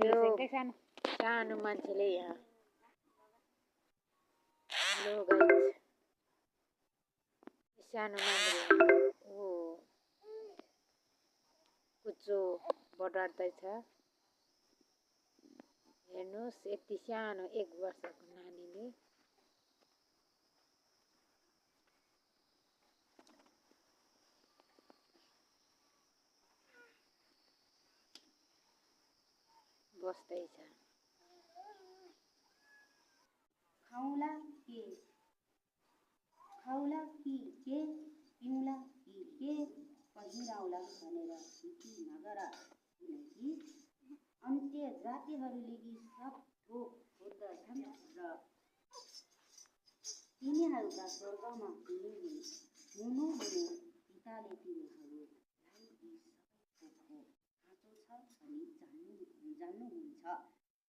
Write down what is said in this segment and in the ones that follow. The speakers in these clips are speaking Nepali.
यो सानो मान्छेले यहाँ हेलो गाइस सानो मान्छेले ओ कुचो बटार्दैछ हेर्नुस् यति सानो 1 वर्षको नानीले बस्दैछ खाउला के खाउला कि के पिउला कि के पहिराउला भनेर भीति नगर किनकि अन्त्य जातिहरूले यी सब थोक खोज्दछन् र तिनीहरूका स्वर्गमा हुनु पिताले तिनीहरूलाई यी सबै थोकको खाँचो छ भनी जान्नुहुन्छ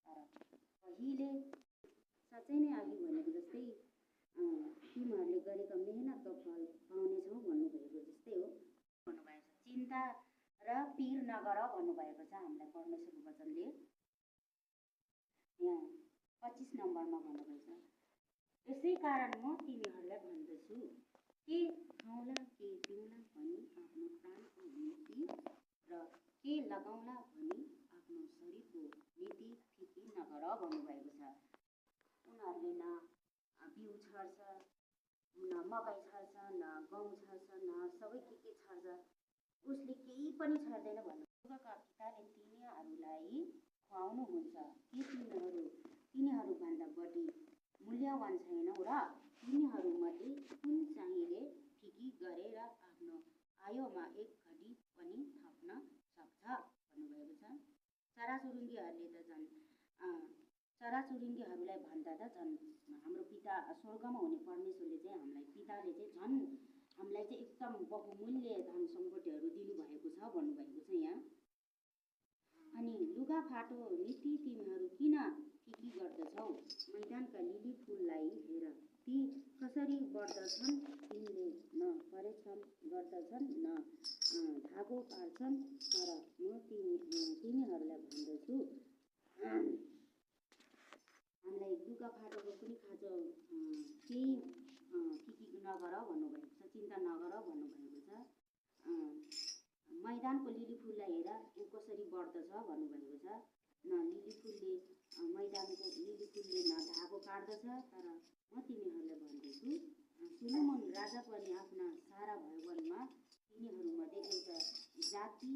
तर पहिले साँच्चै नै अघि भनेको जस्तै तिमीहरूले गरेका मेहनतको फल पाउनेछौ भन्नुभएको जस्तै हो भन्नुभएको छ। चिन्ता र पीर नगर भन्नुभएको छ हामीलाई परमेश्वरको वचनले यहाँ 25 नम्बरमा भन्नुभएको छ। यसै कारण म तिमीहरूलाई भन्दछु के खाउला के पिउला भनी आफ्नो प्राणको नीति र के लगाउला भनी आफ्नो शरीरको नीति फिकी नगर भन्नुभएको छ। उनीहरूले न बिउ छर्छ न मकै छर्छ न गहुँ छर्छ न सबै के छर्छ उसले केही पनि छर्दैन भन्नु स्वर्गका पिताले तिनीहरूलाई खुवाउनुहुन्छ के तिनीहरूभन्दा बढी मूल्यवान छैनौ र तिनीहरूमध्ये कुन चाहिँले फिकी गरेर आफ्नो आयुमा 1 घडी पनि थप्न सक्छ भन्नुभएको छ। चराचुरुङ्गीहरूलाई भन्दा त झन् हाम्रो पिता स्वर्गमा हुने परमेश्वरले चाहिँ हामीलाई पिताले चाहिँ झन् हामीलाई चाहिँ एकदम बहुमूल्य धन सम्पत्तिहरू दिनुभएको छ भन्नुभएको छ यहाँ। अनि लुगाफाटो नीति तिमीहरू किन फिकी गर्दछौ मैदानका लिली फुललाई हेर ती कसरी बढ्दछन् तिनले न परिश्रम गर्दछन् न धागो पार्छन् तर म तिनीहरूलाई भन्दछु हामीलाई लुगाफाटोको पनि खाँचो केही फिकी नगर भन्नुभएको छ चिन्ता नगर भन्नुभएको छ। मैदानको लिली फुललाई हेर ऊ कसरी बढ्दछ भन्नुभएको छ न मैदानको लिली फुलले न धागो काट्दछ तर म तिमीहरूलाई भन्दैछु सोलोमन राजा पनि आफ्ना सारा भवनमा तिनीहरूमध्ये एउटा जाति